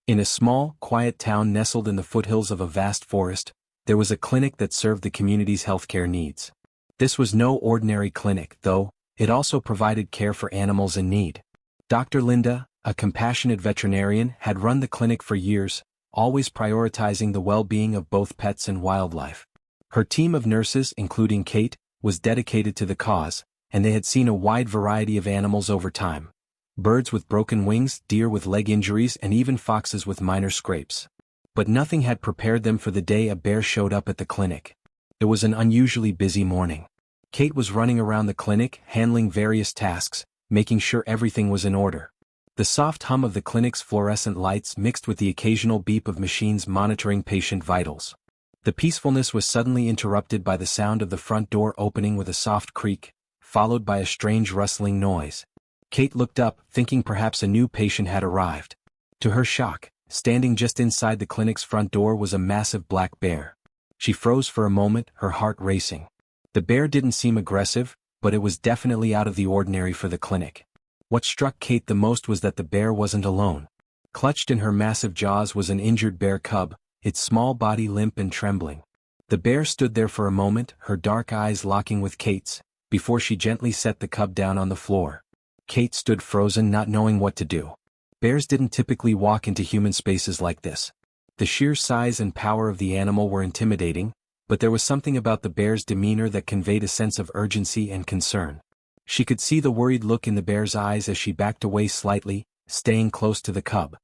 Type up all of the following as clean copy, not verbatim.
In a small, quiet town nestled in the foothills of a vast forest, there was a clinic that served the community's healthcare needs. This was no ordinary clinic, though. It also provided care for animals in need. Dr. Linda, a compassionate veterinarian, had run the clinic for years, always prioritizing the well-being of both pets and wildlife. Her team of nurses, including Kate, was dedicated to the cause, and they had seen a wide variety of animals over time. Birds with broken wings, deer with leg injuries, and even foxes with minor scrapes. But nothing had prepared them for the day a bear showed up at the clinic. It was an unusually busy morning. Kate was running around the clinic, handling various tasks, making sure everything was in order. The soft hum of the clinic's fluorescent lights mixed with the occasional beep of machines monitoring patient vitals. The peacefulness was suddenly interrupted by the sound of the front door opening with a soft creak, followed by a strange rustling noise. Kate looked up, thinking perhaps a new patient had arrived. To her shock, standing just inside the clinic's front door was a massive black bear. She froze for a moment, her heart racing. The bear didn't seem aggressive, but it was definitely out of the ordinary for the clinic. What struck Kate the most was that the bear wasn't alone. Clutched in her massive jaws was an injured bear cub, its small body limp and trembling. The bear stood there for a moment, her dark eyes locking with Kate's, before she gently set the cub down on the floor. Kate stood frozen, not knowing what to do. Bears didn't typically walk into human spaces like this. The sheer size and power of the animal were intimidating, but there was something about the bear's demeanor that conveyed a sense of urgency and concern. She could see the worried look in the bear's eyes as she backed away slightly, staying close to the cub.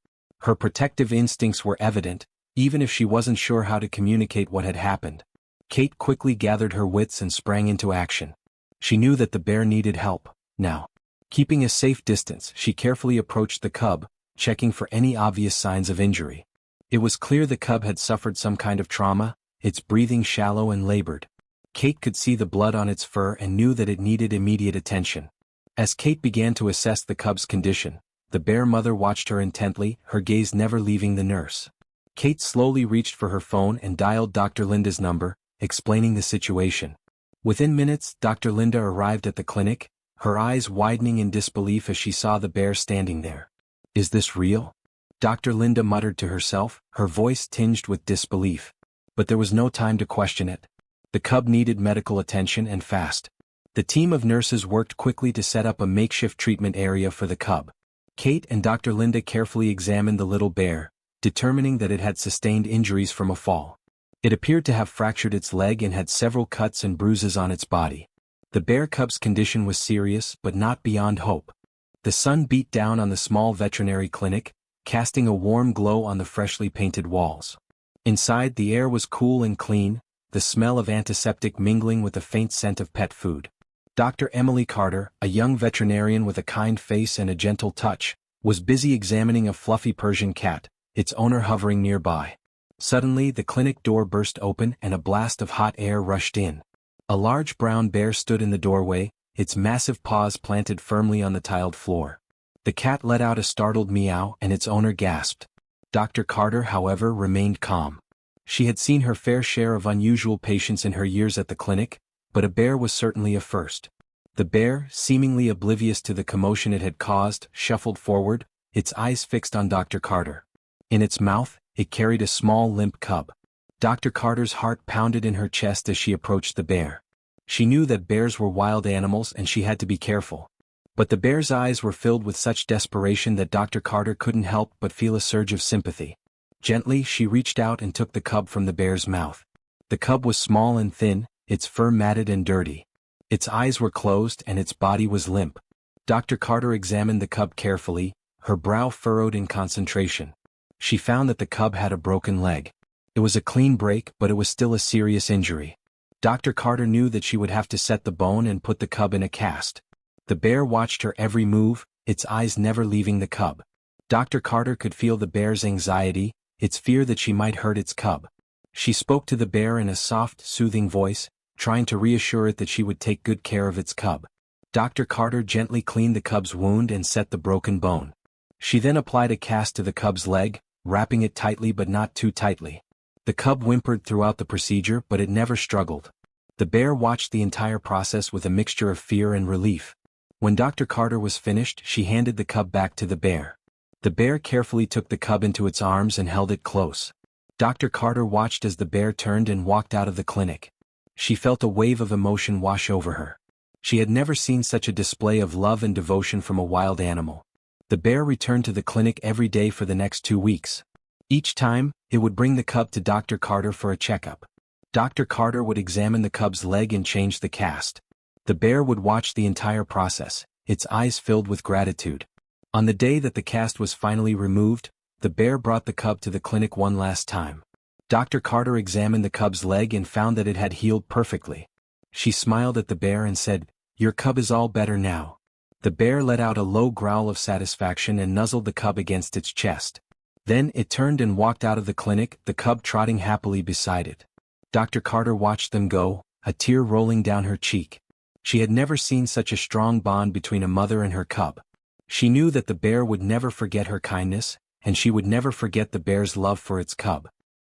Her protective instincts were evident, even if she wasn't sure how to communicate what had happened. Kate quickly gathered her wits and sprang into action. She knew that the bear needed help, now. Keeping a safe distance, she carefully approached the cub, checking for any obvious signs of injury. It was clear the cub had suffered some kind of trauma, its breathing shallow and labored. Kate could see the blood on its fur and knew that it needed immediate attention. As Kate began to assess the cub's condition, the bear mother watched her intently, her gaze never leaving the nurse. Kate slowly reached for her phone and dialed Dr. Linda's number, explaining the situation. Within minutes, Dr. Linda arrived at the clinic, her eyes widening in disbelief as she saw the bear standing there. "Is this real?" Dr. Linda muttered to herself, her voice tinged with disbelief. But there was no time to question it. The cub needed medical attention and fast. The team of nurses worked quickly to set up a makeshift treatment area for the cub. Kate and Dr. Linda carefully examined the little bear, determining that it had sustained injuries from a fall. It appeared to have fractured its leg and had several cuts and bruises on its body. The bear cub's condition was serious but not beyond hope. The sun beat down on the small veterinary clinic, casting a warm glow on the freshly painted walls. Inside, the air was cool and clean, the smell of antiseptic mingling with the faint scent of pet food. Dr. Emily Carter, a young veterinarian with a kind face and a gentle touch, was busy examining a fluffy Persian cat, its owner hovering nearby. Suddenly, the clinic door burst open and a blast of hot air rushed in. A large brown bear stood in the doorway, its massive paws planted firmly on the tiled floor. The cat let out a startled meow and its owner gasped. Dr. Carter, however, remained calm. She had seen her fair share of unusual patients in her years at the clinic, but a bear was certainly a first. The bear, seemingly oblivious to the commotion it had caused, shuffled forward, its eyes fixed on Dr. Carter. In its mouth, it carried a small limp cub. Dr. Carter's heart pounded in her chest as she approached the bear. She knew that bears were wild animals and she had to be careful. But the bear's eyes were filled with such desperation that Dr. Carter couldn't help but feel a surge of sympathy. Gently, she reached out and took the cub from the bear's mouth. The cub was small and thin, its fur matted and dirty. Its eyes were closed and its body was limp. Dr. Carter examined the cub carefully, her brow furrowed in concentration. She found that the cub had a broken leg. It was a clean break, but it was still a serious injury. Dr. Carter knew that she would have to set the bone and put the cub in a cast. The bear watched her every move, its eyes never leaving the cub. Dr. Carter could feel the bear's anxiety, its fear that she might hurt its cub. She spoke to the bear in a soft, soothing voice, trying to reassure it that she would take good care of its cub. Dr. Carter gently cleaned the cub's wound and set the broken bone. She then applied a cast to the cub's leg, wrapping it tightly but not too tightly. The cub whimpered throughout the procedure, but it never struggled. The bear watched the entire process with a mixture of fear and relief. When Dr. Carter was finished, she handed the cub back to the bear. The bear carefully took the cub into its arms and held it close. Dr. Carter watched as the bear turned and walked out of the clinic. She felt a wave of emotion wash over her. She had never seen such a display of love and devotion from a wild animal. The bear returned to the clinic every day for the next 2 weeks. Each time, it would bring the cub to Dr. Carter for a checkup. Dr. Carter would examine the cub's leg and change the cast. The bear would watch the entire process, its eyes filled with gratitude. On the day that the cast was finally removed, the bear brought the cub to the clinic one last time. Dr. Carter examined the cub's leg and found that it had healed perfectly. She smiled at the bear and said, "Your cub is all better now." The bear let out a low growl of satisfaction and nuzzled the cub against its chest. Then it turned and walked out of the clinic, the cub trotting happily beside it. Dr. Carter watched them go, a tear rolling down her cheek. She had never seen such a strong bond between a mother and her cub. She knew that the bear would never forget her kindness, and she would never forget the bear's love for its cub.